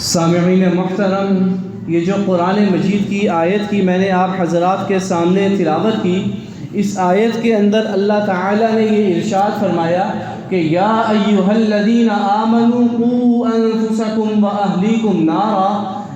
سامعین محترم، یہ جو قرآن مجید کی آیت کی میں نے آپ حضرات کے سامنے تلاوت کی، اس آیت کے اندر اللہ تعالیٰ نے یہ ارشاد فرمایا کہ یا ایھا الذین آمنوا قوا انفسکم واہلیکم نارا،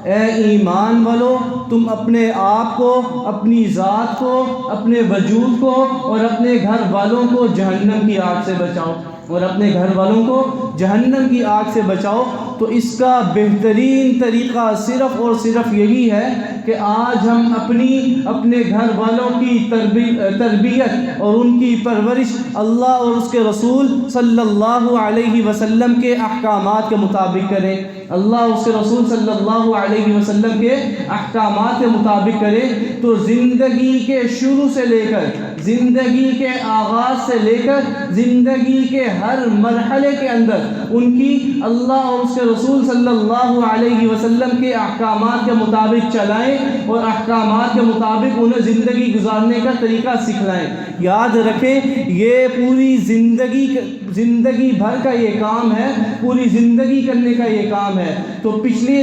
اے ایمان والو تم اپنے آپ کو، اپنی ذات کو، اپنے وجود کو اور اپنے گھر والوں کو جہنم کی آگ سے بچاؤ، اور اپنے گھر والوں کو جہنم کی آگ سے بچاؤ۔ تو اس کا بہترین طریقہ صرف اور صرف یہی ہے کہ آج ہم اپنے گھر والوں کی تربیت اور ان کی پرورش اللہ اور اس کے رسول صلی اللہ علیہ وسلم کے احکامات کے مطابق کریں، اللہ اور اس کے رسول صلی اللہ علیہ وسلم کے احکامات کے مطابق کریں، تو زندگی کے شروع سے لے کر، زندگی کے آغاز سے لے کر زندگی کے ہر مرحلے کے اندر ان کی اللہ اور اس کے رسول صلی اللہ علیہ وسلم کے احکامات کے مطابق چلائیں اور احکامات کے مطابق انہیں زندگی گزارنے کا طریقہ سکھلائیں۔ یاد رکھیں، یہ پوری زندگی بھر کا یہ کام ہے، پوری زندگی کرنے کا یہ کام ہے۔ تو پچھلی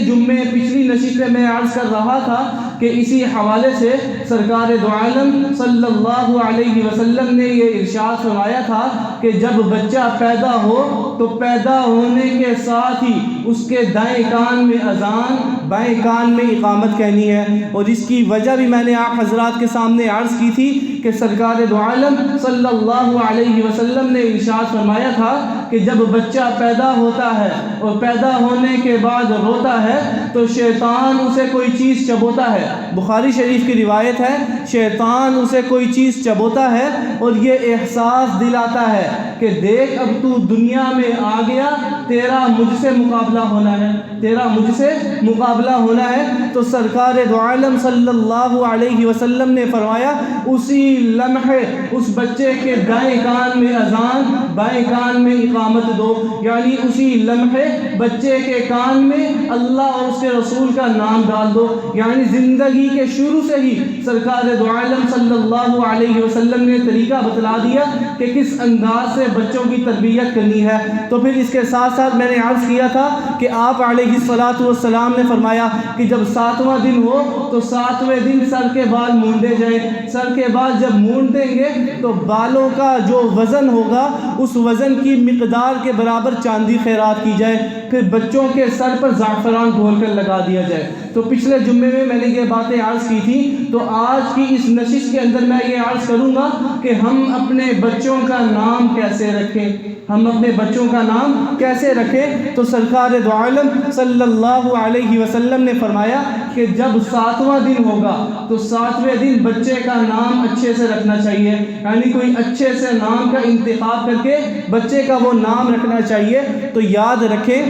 نشست میں میں عرض کر رہا تھا کہ اسی حوالے سے سرکار دو عالم صلی اللہ علیہ وسلم نے یہ ارشاد فرمایا تھا کہ جب بچہ پیدا ہو تو پیدا ہونے کے ساتھ ہی اس کے دائیں کان میں اذان، بائیں کان میں اقامت کہنی ہے۔ اور اس کی وجہ بھی میں نے آپ حضرات کے سامنے عرض کی تھی کہ سرکار دو عالم صلی اللہ علیہ وسلم نے ارشاد فرمایا تھا کہ جب بچہ پیدا ہوتا ہے اور پیدا ہونے کے بعد روتا ہے تو شیطان اسے کوئی چیز چبوتا ہے۔ بخاری شریف کی روایت ہے، شیطان اسے کوئی چیز چبوتا ہے اور یہ احساس دلاتا ہے کہ دیکھ اب تو دنیا میں آ گیا، تیرا مجھ سے مقابلہ ہونا ہے، تیرا مجھ سے مقابلہ ہونا ہے۔ تو سرکار دو عالم صلی اللہ علیہ وسلم نے فرمایا اسی لمحے اس بچے کے دائیں کان میں اذان، بائیں کان میں اقامت دو، یعنی اسی لمحے بچے کے کان میں اللہ اور اس کے رسول کا نام ڈال دو۔ یعنی زندگی کے شروع سے ہی سرکار دو عالم صلی اللہ علیہ وسلم نے طریقہ بتلا دیا کہ کس انداز سے بچوں کی تربیت کرنی ہے۔ تو پھر اس کے ساتھ ساتھ میں نے عرض کیا تھا کہ آپ علیہ الصلاۃ والسلام نے فرمایا کہ جب 7واں دن ہو تو 7ویں دن سر کے بال مونڈے جائیں، سر کے بال جب مونڈ دیں گے تو بالوں کا جو وزن ہوگا اس وزن کی مقدار کے برابر چاندی خیرات کی جائے، پھر بچوں کے سر پر زعفران گھول کر لگا دیا جائے۔ تو پچھلے جمعے میں نے یہ باتیں عرض کی تھی، تو آج کی اس نشست کے اندر میں یہ عرض کروں گا کہ ہم اپنے بچوں کا نام کیسے رکھیں، ہم اپنے بچوں کا نام کیسے رکھیں۔ تو سرکار دو عالم صلی اللہ علیہ وسلم نے فرمایا کہ جب 7واں دن ہوگا تو 7ویں دن بچے کا نام اچھے سے رکھنا چاہیے، یعنی کوئی اچھے سے نام کا انتخاب کر کے بچے کا وہ نام رکھنا چاہیے۔ تو یاد رکھیں،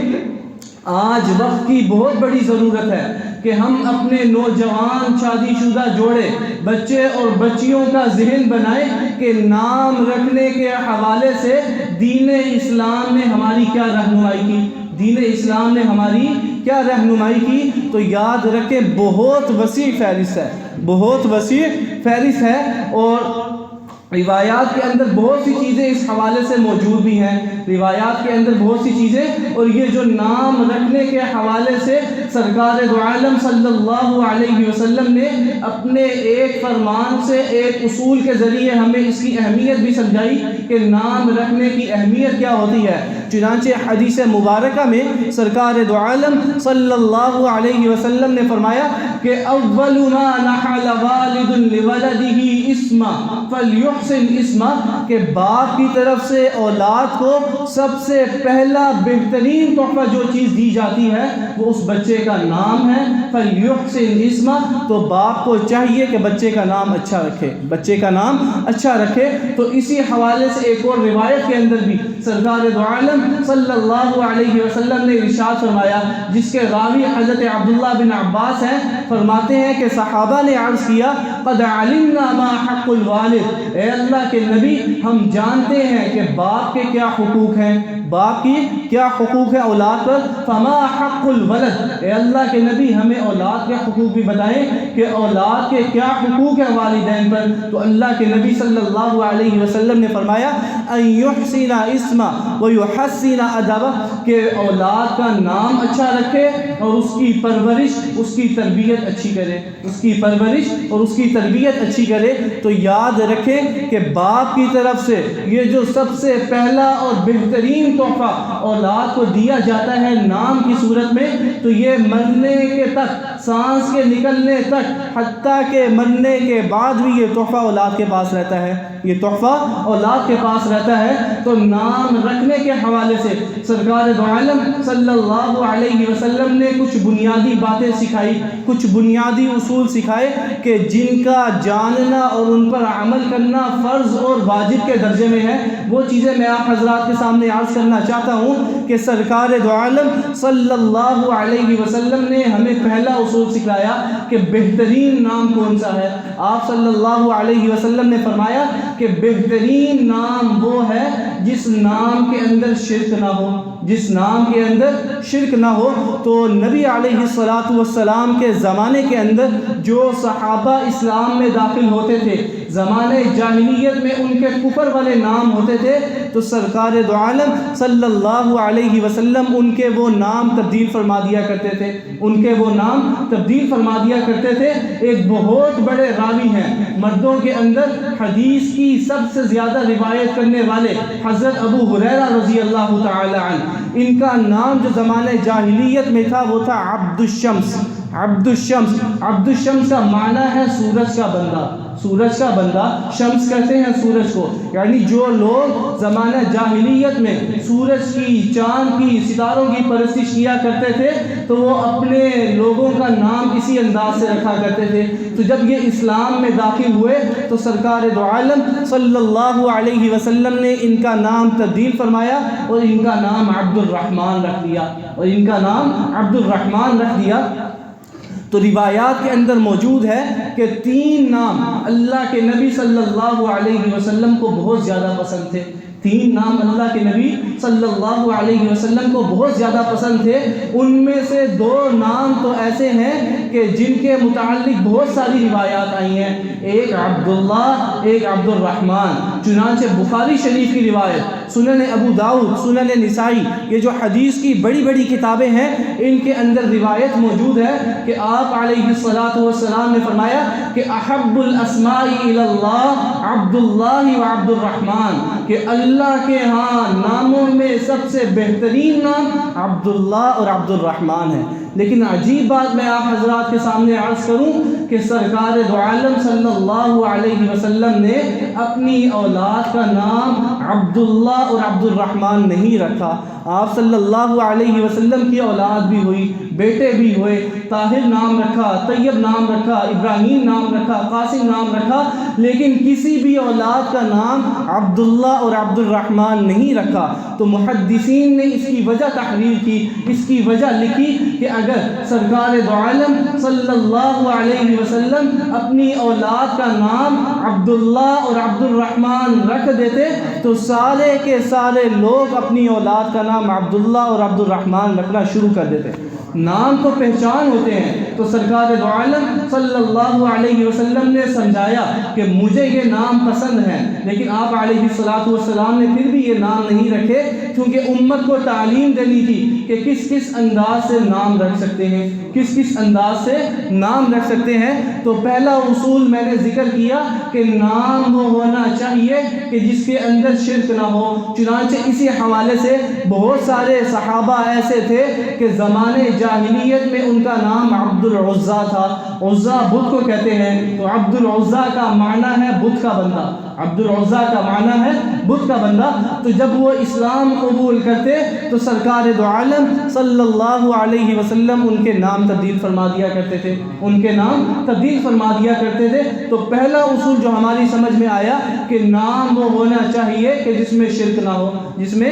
آج وقت کی بہت بڑی ضرورت ہے کہ ہم اپنے نوجوان شادی شدہ جوڑے، بچے اور بچیوں کا ذہن بنائیں کہ نام رکھنے کے حوالے سے دین اسلام نے ہماری کیا رہنمائی کی، دین اسلام نے ہماری کیا رہنمائی کی۔ تو یاد رکھیں، بہت وسیع فہرست ہے، بہت وسیع فہرست ہے، اور روایات کے اندر بہت سی چیزیں اس حوالے سے موجود بھی ہیں، روایات کے اندر بہت سی چیزیں۔ اور یہ جو نام رکھنے کے حوالے سے سرکار دو عالم صلی اللہ علیہ وسلم نے اپنے ایک فرمان سے، ایک اصول کے ذریعے ہمیں اس کی اہمیت بھی سمجھائی کہ نام رکھنے کی اہمیت کیا ہوتی ہے۔ چنانچہ حدیث مبارکہ میں سرکار دو عالم صلی اللہ علیہ وسلم نے فرمایا کہ اول ما نحل والد لولده اسما فلیحسن اسما، کہ باپ کی طرف سے اولاد کو سب سے پہلا بہترین تحفہ جو چیز دی جاتی ہے وہ اس بچے کا نام ہے، فلیحسن اسما۔ تو باپ کو چاہیے کہ بچے کا نام اچھا رکھے، بچے کا نام اچھا رکھے۔ تو اسی حوالے سے ایک اور روایت کے اندر بھی سرکار دو عالم صلی اللہ علیہ وسلم نے ارشاد فرمایا، جس کے راوی حضرت عبداللہ بن عباس ہیں، فرماتے ہیں کہ صحابہ نے عرض کیا قد علمنا ما حق الوالد، اے اللہ کے نبی ہم جانتے ہیں کہ باپ کے کیا حقوق ہیں، باپ کی کیا حقوق ہے اولاد پر۔ فما حق الولد، اے اللہ کے نبی ہمیں اولاد کے حقوق بھی بتائیں کہ اولاد کے کیا حقوق ہیں والدین پر. تو اللہ کے نبی صلی اللہ علیہ وسلم نے فرمایا ان یحسن اسما ویحسن ادبہ، کہ اولاد کا نام اچھا رکھے اور اس کی پرورش، اس کی تربیت اچھی کرے، اس کی پرورش اور اس کی تربیت اچھی کرے. تو یاد رکھیں کہ باپ کی طرف سے یہ جو سب سے پہلا اور بہترین تحفہ اولاد کو دیا جاتا ہے نام کی صورت میں، تو یہ مرنے کے تک، سانس کے نکلنے تک، حتیٰ کہ مرنے کے بعد بھی یہ تحفہ اولاد کے پاس رہتا ہے، یہ تحفہ اولاد کے پاس رہتا ہے. تو نام رکھنے کے حوالے سے سرکار دو عالم صلی اللہ علیہ وسلم نے کچھ بنیادی باتیں سکھائی، کچھ بنیادی اصول سکھائے کہ جن کا جاننا اور ان پر عمل کرنا فرض اور واجب کے درجے میں ہے. وہ چیزیں میں آپ حضرات کے سامنے عرض کرنا چاہتا ہوں کہ سرکار دو عالم صلی اللہ علیہ وسلم نے ہمیں پہلا اصول سکھلایا کہ بہترین نام کون سا ہے. آپ صلی اللہ علیہ وسلم نے فرمایا کہ بہترین نام وہ ہے جس نام کے اندر شرک نہ ہو، جس نام کے اندر شرک نہ ہو. تو نبی علیہ الصلاۃ والسلام کے زمانے کے اندر جو صحابہ اسلام میں داخل ہوتے تھے، زمانے جاہلیت میں ان کے کفر والے نام ہوتے تھے، تو سرکار دو عالم صلی اللہ علیہ وسلم ان کے وہ نام تبدیل فرما دیا کرتے تھے، ان کے وہ نام تبدیل فرما دیا کرتے تھے. ایک بہت بڑے راوی ہیں مردوں کے اندر، حدیث کی سب سے زیادہ روایت کرنے والے حضرت ابو ہریرہ رضی اللہ تعالی عنہ. ان کا نام جو زمانے جاہلیت میں تھا وہ تھا عبد الشمس. عبد الشمس، عبد الشمس کا معنی ہے سورج کا بندہ، سورج کا بندہ. شمس کہتے ہیں سورج کو، یعنی جو لوگ زمانہ جاہلیت میں سورج کی، چاند کی، ستاروں کی پرستش کیا کرتے تھے تو وہ اپنے لوگوں کا نام اسی انداز سے رکھا کرتے تھے. تو جب یہ اسلام میں داخل ہوئے تو سرکار دو عالم صلی اللہ علیہ وسلم نے ان کا نام تبدیل فرمایا اور ان کا نام عبد الرحمن رکھ دیا، اور ان کا نام عبد الرحمن رکھ دیا. تو روایات کے اندر موجود ہے کہ 3 نام اللہ کے نبی صلی اللہ علیہ وسلم کو بہت زیادہ پسند تھے. 3 نام اللہ کے نبی صلی اللہ علیہ وسلم کو بہت زیادہ پسند تھے. ان میں سے 2 نام تو ایسے ہیں کہ جن کے متعلق بہت ساری روایات آئی ہیں. ایک عبداللہ، ایک عبد الرحمن. چنانچہ بخاری شریف کی روایت، سنن ابو داؤد، سنن نسائی، یہ جو حدیث کی بڑی بڑی کتابیں ہیں ان کے اندر روایت موجود ہے کہ آپ علیہ الصلاۃ والسلام نے فرمایا کہ احب الاسماء الی اللہ عبد اللہ و عبد الرحمن، کہ اللہ کے ہاں ناموں میں سب سے بہترین نام عبداللہ اور عبد الرحمن ہے. لیکن عجیب بات میں آپ حضرات کے سامنے عرض کروں کہ سرکار دو عالم صلی اللہ علیہ وسلم نے اپنی اولاد کا نام عبداللہ اور عبد الرحمن نہیں رکھا. آپ صلی اللہ علیہ وسلم کی اولاد بھی ہوئی، بیٹے بھی ہوئے، طاہر نام رکھا، طیب نام رکھا، ابراہیم نام رکھا، قاسم نام رکھا، لیکن کسی بھی اولاد کا نام عبداللہ اور عبد الرحمن نہیں رکھا. تو محدثین نے اس کی وجہ تحریر کی، اس کی وجہ لکھی کہ اگر سرکار دو عالم صلی اللہ علیہ وسلم اپنی اولاد کا نام عبداللہ اور عبد الرحمن رکھ دیتے تو سارے کے سارے لوگ اپنی اولاد کا نام عبداللہ اور عبد الرحمن رکھنا شروع کر دیتے. نام تو پہچان ہوتے ہیں. تو سرکار دو عالم صلی اللہ علیہ وسلم نے سمجھایا کہ مجھے یہ نام پسند ہیں، لیکن آپ علیہ الصلاۃ والسلام نے پھر بھی یہ نام نہیں رکھے، کیونکہ امت کو تعلیم دینی تھی کہ کس کس انداز سے نام رکھ سکتے ہیں، کس کس انداز سے نام رکھ سکتے ہیں. تو پہلا اصول میں نے ذکر کیا کہ نام وہ ہونا چاہیے کہ جس کے اندر شرک نہ ہو. چنانچہ اسی حوالے سے بہت سارے صحابہ ایسے تھے کہ زمانے جاہلیت میں ان کا نام عبد العزا تھا. عزا بت کو کہتے ہیں، تو عبد العزا کا معنی ہے بت کا بندہ. عبد العزا کا معنی ہے بت کا بندہ. تو جب وہ اسلام قبول کرتے تو سرکار دو عالم صلی اللہ علیہ وسلم ان کے نام تبدیل فرما دیا کرتے تھے، ان کے نام تبدیل فرما دیا کرتے تھے. تو پہلا اصول جو ہماری سمجھ میں آیا کہ نام وہ ہونا چاہیے کہ جس میں شرک نہ ہو، جس میں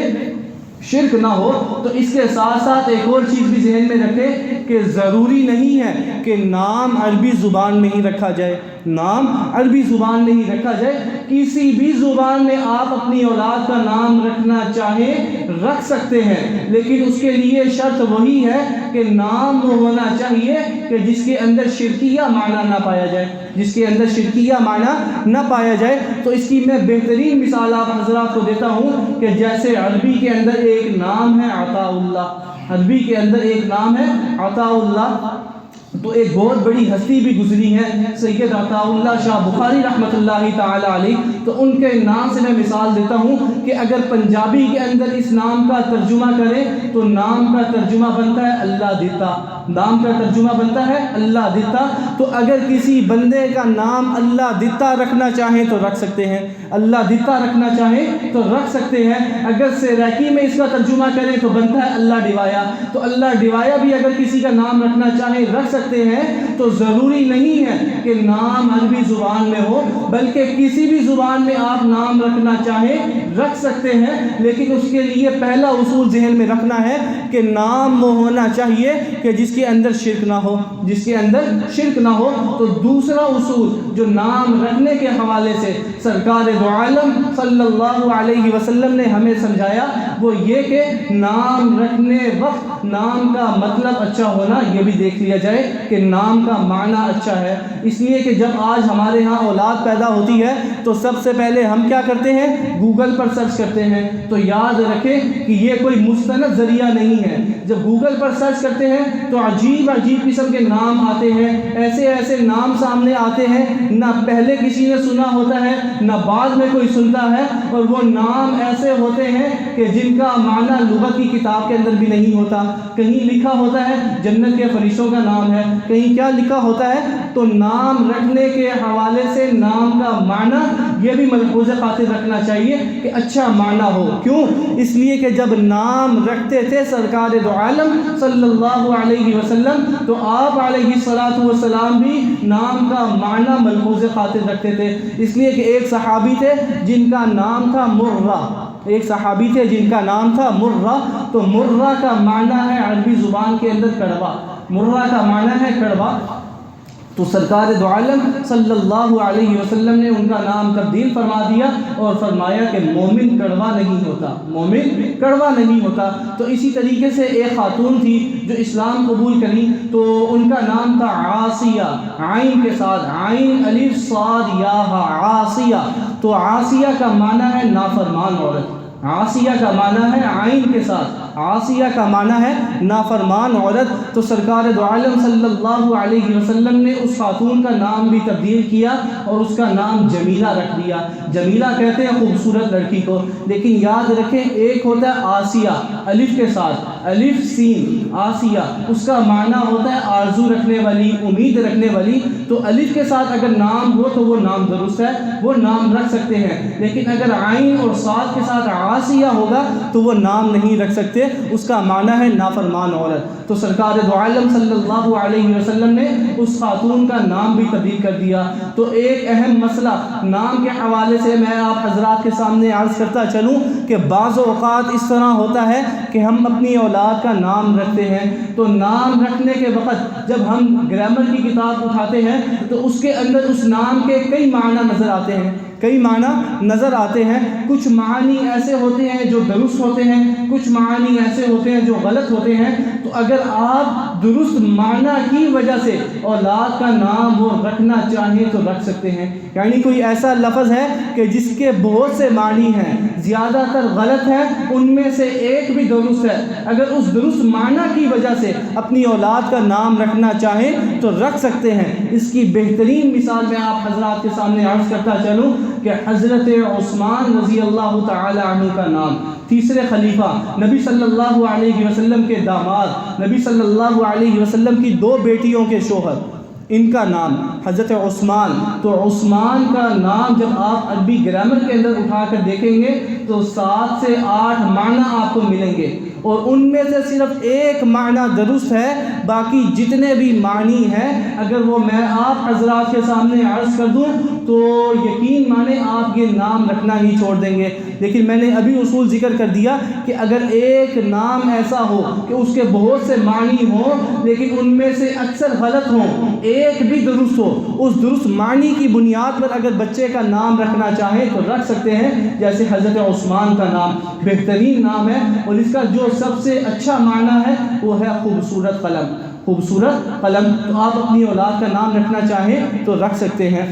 شرک نہ ہو. تو اس کے ساتھ ساتھ ایک اور چیز بھی ذہن میں رکھیں کہ ضروری نہیں ہے کہ نام عربی زبان میں ہی رکھا جائے. نام عربی زبان میں ہی رکھا جائے۔ کسی بھی زبان میں آپ اپنی اولاد کا نام رکھنا چاہیں رکھ سکتے ہیں، لیکن اس کے لیے شرط وہی ہے کہ نام وہ ہونا چاہیے کہ جس کے اندر شرکیہ معنی نہ پایا جائے، جس کے اندر شرکیہ معنی نہ پایا جائے۔ تو اس کی میں بہترین مثال آپ حضرات کو دیتا ہوں کہ جیسے عربی کے اندر ایک نام ہے عطاء اللہ، عربی کے اندر ایک نام ہے عطاء اللہ، تو ایک بہت بڑی ہستی بھی گزری ہے سید عطاء اللہ شاہ بخاری رحمۃ اللہ تعالی علیہ، تو ان کے نام سے میں مثال دیتا ہوں کہ اگر پنجابی کے اندر اس نام کا ترجمہ کریں تو نام کا ترجمہ بنتا ہے اللہ دیتا، نام کا ترجمہ بنتا ہے اللہ دیتا۔ تو اگر کسی بندے کا نام اللہ دیتا رکھنا چاہیں تو رکھ سکتے ہیں، اللہ دیتا رکھنا چاہیں تو رکھ سکتے ہیں۔ اگر سیریکی میں اس کا ترجمہ کریں تو بنتا ہے اللہ ڈیوایا، تو اللہ ڈیوایا بھی اگر کسی کا نام رکھنا چاہیں رکھ سکتے ہیں۔ تو ضروری نہیں ہے کہ نام عربی زبان میں ہو، بلکہ کسی بھی زبان میں آپ نام رکھنا چاہیں رکھ سکتے ہیں، لیکن اس کے لیے پہلا اصول ذہن میں رکھنا ہے کہ نام وہ ہونا چاہیے کہ جس کے اندر شرک نہ ہو، جس کے اندر شرک نہ ہو۔ تو دوسرا اصول جو نام رکھنے کے حوالے سے سرکار دو عالم صلی اللہ علیہ وسلم نے ہمیں سمجھایا وہ یہ کہ نام رکھنے وقت نام کا مطلب اچھا ہونا یہ بھی دیکھ لیا جائے کہ نام کا معنی اچھا ہے۔ اس لیے کہ جب آج ہمارے ہاں اولاد پیدا ہوتی ہے تو سب سے پہلے ہم کیا کرتے ہیں؟ گوگل پر سرچ کرتے ہیں۔ تو یاد رکھیں کہ یہ کوئی مستند ذریعہ نہیں ہے۔ جب گوگل پر سرچ کرتے ہیں تو عجیب عجیب قسم کے نام آتے ہیں، ایسے ایسے نام سامنے آتے ہیں نہ پہلے کسی نے سنا ہوتا ہے نہ بعد میں کوئی سنتا ہے، اور وہ نام ایسے ہوتے ہیں کہ جن کا معنی لغت کی کتاب کے اندر بھی نہیں ہوتا۔ کہیں لکھا ہوتا ہے جنت کے فرشتوں کا نام ہے، کہیں کیا لکھا ہوتا ہے۔ تو نام رکھنے کے حوالے سے نام کا معنی یہ بھی ملحوظ خاطر رکھنا چاہیے کہ اچھا معنی ہو۔ کیوں؟ اس لیے کہ جب نام رکھتے تھے سرکار دو عالم صلی اللہ علیہ وسلم تو آپ علیہ الصلوۃ والسلام بھی نام کا معنی ملحوظ خاطر رکھتے تھے۔ اس لیے کہ ایک صحابی تھے جن کا نام تھا مرہ، ایک صحابی تھے جن کا نام تھا مرہ۔ تو مرہ کا معنی ہے عربی زبان کے اندر کڑوا، مرہ کا معنی ہے کڑوا۔ تو سرکار دو عالم صلی اللہ علیہ وسلم نے ان کا نام تبدیل فرما دیا اور فرمایا کہ مومن کڑوا نہیں ہوتا، مومن کڑوا نہیں ہوتا۔ تو اسی طریقے سے ایک خاتون تھی جو اسلام قبول کری، تو ان کا نام تھا عاصیہ، عین کے ساتھ، عین الف صاد یا عاصیہ۔ تو عاصیہ کا معنی ہے نافرمان عورت، عاصیہ کا معنی ہے عین کے ساتھ، عاصیہ کا معنی ہے نافرمان عورت۔ تو سرکار دو عالم صلی اللہ علیہ وسلم نے اس خاتون کا نام بھی تبدیل کیا اور اس کا نام جمیلہ رکھ دیا۔ جمیلہ کہتے ہیں خوبصورت لڑکی کو، لیکن یاد رکھیں ایک ہوتا ہے آسیہ الف کے ساتھ، الف سین آسیہ، اس کا معنی ہوتا ہے آرزو رکھنے والی، امید رکھنے والی۔ تو الف کے ساتھ اگر نام ہو تو وہ نام درست ہے، وہ نام رکھ سکتے ہیں، لیکن اگر عین اور صاد کے ساتھ عاصیہ ہوگا تو وہ نام نہیں رکھ سکتے، اس کا معنی ہے نافرمان عورت۔ تو سرکار دو عالم صلی اللہ علیہ وسلم نے اس خاتون کا نام بھی تبدیل کر دیا۔ تو ایک اہم مسئلہ نام کے حوالے سے میں آپ حضرات کے سامنے عرض کرتا چلوں کہ بعض اوقات اس طرح ہوتا ہے کہ ہم اپنی اولاد کا نام رکھتے ہیں، تو نام رکھنے کے وقت جب ہم گرامر کی کتاب اٹھاتے ہیں تو اس کے اندر اس نام کے کئی معنی نظر آتے ہیں، کئی معنی نظر آتے ہیں۔ کچھ معنی ایسے ہوتے ہیں جو درست ہوتے ہیں، کچھ معنی ایسے ہوتے ہیں جو غلط ہوتے ہیں۔ تو اگر آپ درست معنی کی وجہ سے اولاد کا نام وہ رکھنا چاہیں تو رکھ سکتے ہیں، یعنی کوئی ایسا لفظ ہے کہ جس کے بہت سے معنی ہیں، زیادہ تر غلط ہے، ان میں سے ایک بھی درست ہے، اگر اس درست معنی کی وجہ سے اپنی اولاد کا نام رکھنا چاہیں تو رکھ سکتے ہیں۔ اس کی بہترین مثال میں آپ حضرات کے سامنے عرض کرتا چلوں کہ حضرت عثمان رضی اللہ تعالی عنہ کا نام، تیسرے خلیفہ، نبی صلی اللہ علیہ وسلم کے داماد، نبی صلی اللہ علیہ وسلم کی 2 بیٹیوں کے شوہر، ان کا نام حضرت عثمان۔ تو عثمان کا نام جب آپ عربی گرامر کے اندر اٹھا کر دیکھیں گے تو 7 سے 8 معنی آپ کو ملیں گے، اور ان میں سے صرف ایک معنی درست ہے باقی جتنے بھی معنی ہیں اگر وہ میں آپ حضرات کے سامنے عرض کر دوں تو یقین مانے آپ یہ نام رکھنا ہی چھوڑ دیں گے. لیکن میں نے ابھی اصول ذکر کر دیا کہ اگر ایک نام ایسا ہو کہ اس کے بہت سے معنی ہوں لیکن ان میں سے اکثر غلط ہوں، ایک بھی درست ہو، اس درست معنی کی بنیاد پر اگر بچے کا نام رکھنا چاہیں تو رکھ سکتے ہیں. جیسے حضرت عثمان کا نام بہترین نام ہے اور اس کا جو سب سے اچھا معنی ہے وہ ہے خوبصورت قلم. خوبصورت قلم. تو آپ اپنی اولاد کا نام رکھنا چاہیں تو رکھ سکتے ہیں.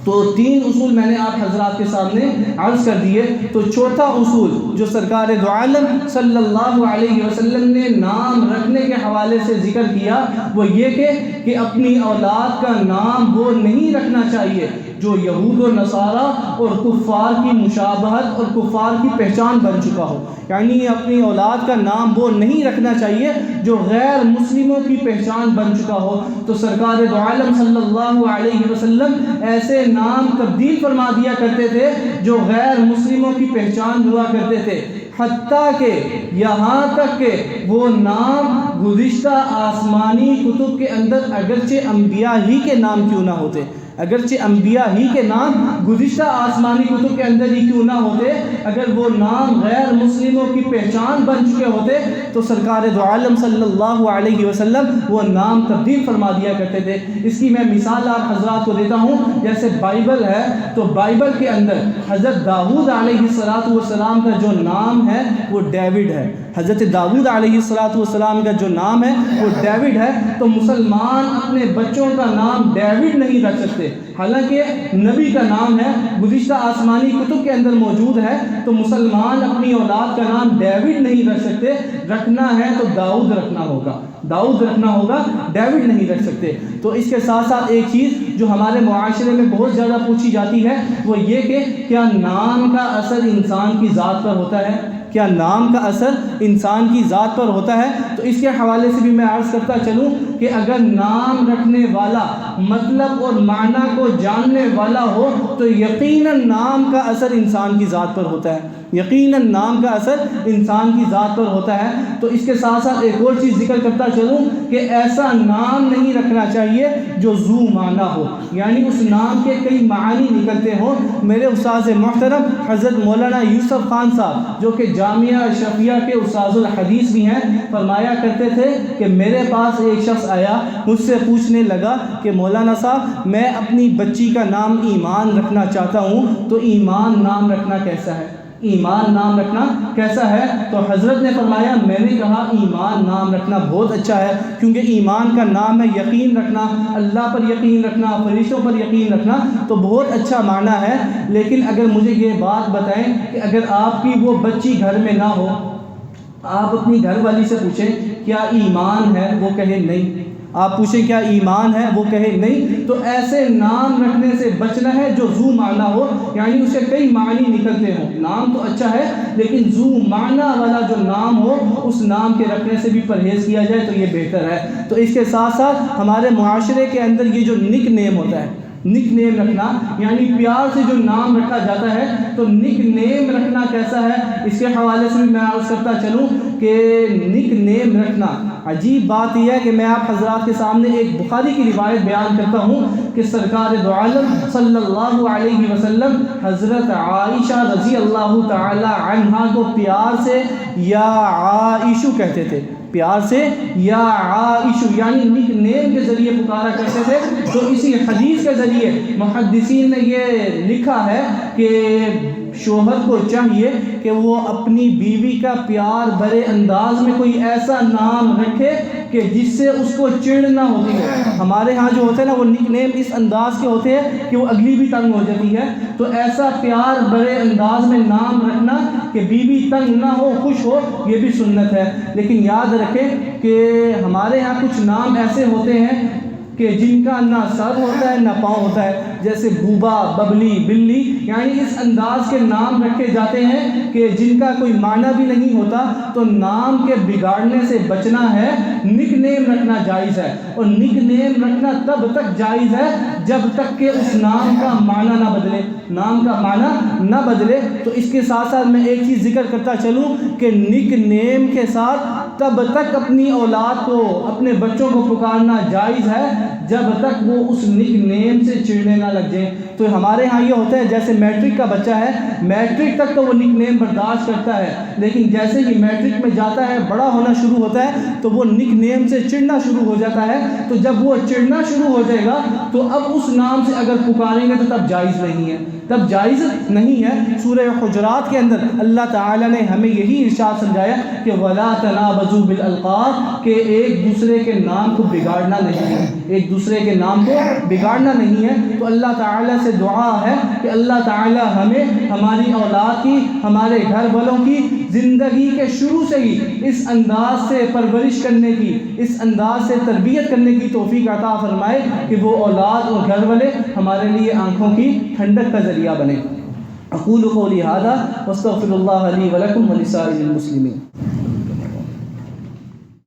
تو 3 اصول میں نے آپ حضرات کے سامنے عرض کر دیے. تو چوتھا اصول جو سرکار دو عالم صلی اللہ علیہ وسلم نے نام رکھنے کے حوالے سے ذکر کیا وہ یہ کہ اپنی اولاد کا نام وہ نہیں رکھنا چاہیے جو یہود و نصارہ اور کفار کی مشابہت اور کفار کی پہچان بن چکا ہو. یعنی اپنی اولاد کا نام وہ نہیں رکھنا چاہیے جو غیر مسلموں کی پہچان بن چکا ہو. تو سرکار دو عالم صلی اللہ علیہ وسلم ایسے نام تبدیل فرما دیا کرتے تھے جو غیر مسلموں کی پہچان ہوا کرتے تھے، حتیٰ کہ یہاں تک کہ وہ نام گزشتہ آسمانی کتب کے اندر اگرچہ انبیاء ہی کے نام کیوں نہ ہوتے، اگرچہ انبیاء ہی کے نام گزشتہ آسمانی کتب کے اندر ہی کیوں نہ ہوتے، اگر وہ نام غیر مسلموں کی پہچان بن چکے ہوتے تو سرکار دو عالم صلی اللہ علیہ وسلم وہ نام تبدیل فرما دیا کرتے تھے. اس کی میں مثال آپ حضرات کو دیتا ہوں. جیسے بائبل ہے تو بائبل کے اندر حضرت داؤد علیہ السلام کا جو نام ہے وہ ڈیوڈ ہے. حضرت داؤد علیہ السلام کا جو نام ہے وہ ڈیوڈ ہے. تو مسلمان اپنے بچوں کا نام ڈیوڈ نہیں رکھ سکتے، حالانکہ نبی کا نام ہے، گزشتہ آسمانی کتب کے اندر موجود ہے. تو مسلمان اپنی اولاد کا نام ڈیوڈ نہیں رکھ سکتے. رکھنا ہے تو داؤد رکھنا ہوگا، داؤد رکھنا ہوگا، ڈیوڈ نہیں رکھ سکتے. تو اس کے ساتھ ساتھ ایک چیز جو ہمارے معاشرے میں بہت زیادہ پوچھی جاتی ہے وہ یہ کہ کیا نام کا اثر انسان کی ذات پر ہوتا ہے؟ کیا نام کا اثر انسان کی ذات پر ہوتا ہے؟ تو اس کے حوالے سے بھی میں عرض کرتا چلوں کہ اگر نام رکھنے والا مطلب اور معنی کو جاننے والا ہو تو یقیناً نام کا اثر انسان کی ذات پر ہوتا ہے، یقیناً نام کا اثر انسان کی ذات پر ہوتا ہے. تو اس کے ساتھ ساتھ ایک اور چیز ذکر کرتا چلوں کہ ایسا نام نہیں رکھنا چاہیے جو ذو معنی ہو، یعنی اس نام کے کئی معانی نکلتے ہوں. میرے استاد محترم حضرت مولانا یوسف خان صاحب جو کہ جامعہ اشرفیہ کے استاذ الحدیث بھی ہیں، فرمایا کرتے تھے کہ میرے پاس ایک شخص آیا، مجھ سے پوچھنے لگا کہ مولانا صاحب میں اپنی بچی کا نام ایمان رکھنا چاہتا ہوں تو ایمان نام رکھنا کیسا ہے، ایمان نام رکھنا کیسا ہے؟ تو حضرت نے فرمایا، میں نے کہا ایمان نام رکھنا بہت اچھا ہے، کیونکہ ایمان کا نام ہے یقین رکھنا، اللہ پر یقین رکھنا، فرشتوں پر یقین رکھنا، تو بہت اچھا معنی ہے. لیکن اگر مجھے یہ بات بتائیں کہ اگر آپ کی وہ بچی گھر میں نہ ہو، آپ اپنی گھر والی سے پوچھیں کیا ایمان ہے، وہ کہے نہیں. آپ پوچھیں کیا ایمان ہے، وہ کہے نہیں. تو ایسے نام رکھنے سے بچنا ہے جو ذو معنی ہو، یعنی اسے کئی معنی نکلتے ہوں. نام تو اچھا ہے لیکن ذو معنی والا جو نام ہو اس نام کے رکھنے سے بھی پرہیز کیا جائے تو یہ بہتر ہے. تو اس کے ساتھ ساتھ ہمارے معاشرے کے اندر یہ جو نک نیم ہوتا ہے، نک نیم رکھنا یعنی پیار سے جو نام رکھا جاتا ہے، تو نک نیم رکھنا کیسا ہے اس کے حوالے سے بھی میں عرض کرتا چلوں کہ نک نیم رکھنا عجیب بات یہ ہے کہ میں آپ حضرات کے سامنے ایک بخاری کی روایت بیان کرتا ہوں کہ سرکار دو عالم صلی اللہ علیہ وسلم حضرت عائشہ رضی اللہ تعالی عنہا کو پیار سے یا عائشو کہتے تھے، پیار سے یا عائشو یعنی نک نیم کے ذریعے پکارا کرتے تھے. تو اسی حدیث کے ذریعے محدثین نے یہ لکھا ہے کہ شوہر کو چاہیے کہ وہ اپنی بیوی کا پیار بھرے انداز میں کوئی ایسا نام رکھے کہ جس سے اس کو چڑ نہ ہوتی ہے. ہمارے ہاں جو ہوتے ہیں نا وہ نک نیم اس انداز کے ہوتے ہیں کہ وہ اگلی بھی تنگ ہو جاتی ہے. تو ایسا پیار بھرے انداز میں نام رکھنا کہ بیوی تنگ نہ ہو، خوش ہو، یہ بھی سنت ہے. لیکن یاد رکھیں کہ ہمارے ہاں کچھ نام ایسے ہوتے ہیں کہ جن کا نہ سر ہوتا ہے نہ پاؤں ہوتا ہے. جیسے بوبا، ببلی، بلی، یعنی اس انداز کے نام رکھے جاتے ہیں کہ جن کا کوئی معنی بھی نہیں ہوتا. تو نام کے بگاڑنے سے بچنا ہے. نک نیم رکھنا جائز ہے، اور نک نیم رکھنا تب تک جائز ہے جب تک کہ اس نام کا معنی نہ بدلے. نام کا معنی نہ بدلے. تو اس کے ساتھ ساتھ میں ایک چیز ذکر کرتا چلوں کہ نک نیم کے ساتھ تب تک اپنی اولاد کو، اپنے بچوں کو پکارنا جائز ہے جب تک وہ اس نک نیم سے چڑنے نہ لگ جائیں. تو ہمارے ہاں یہ ہوتا ہے جیسے میٹرک کا بچہ ہے، میٹرک تک تو وہ نک نیم برداشت کرتا ہے، لیکن جیسے ہی میٹرک میں جاتا ہے، بڑا ہونا شروع ہوتا ہے، تو وہ نک نیم سے چڑنا شروع ہو جاتا ہے. تو جب وہ چڑنا شروع ہو جائے گا تو اب اس نام سے اگر پکاریں گے تو تب جائز نہیں ہے، تب جائز نہیں ہے. سورہ حجرات کے اندر اللہ تعالیٰ نے ہمیں یہی ارشاد سمجھایا کہ وَلَا تَنَابَزُوا بِالْأَلْقَابِ، کہ ایک دوسرے کے نام کو بگاڑنا نہیں ہے، ایک دوسرے کے نام کو بگاڑنا نہیں ہے. تو اللہ تعالیٰ سے دعا ہے کہ اللہ تعالیٰ ہمیں ہماری اولاد کی، ہمارے گھر والوں کی زندگی کے شروع سے ہی اس انداز سے پرورش کرنے کی، اس انداز سے تربیت کرنے کی توفیق عطا فرمائے کہ وہ اولاد اور گھر والے ہمارے لیے آنکھوں کی ٹھنڈک کا ذریعہ بنے. اقول قولی ھذا واستغفر اللہ لی ولکم ولسائر المسلمین.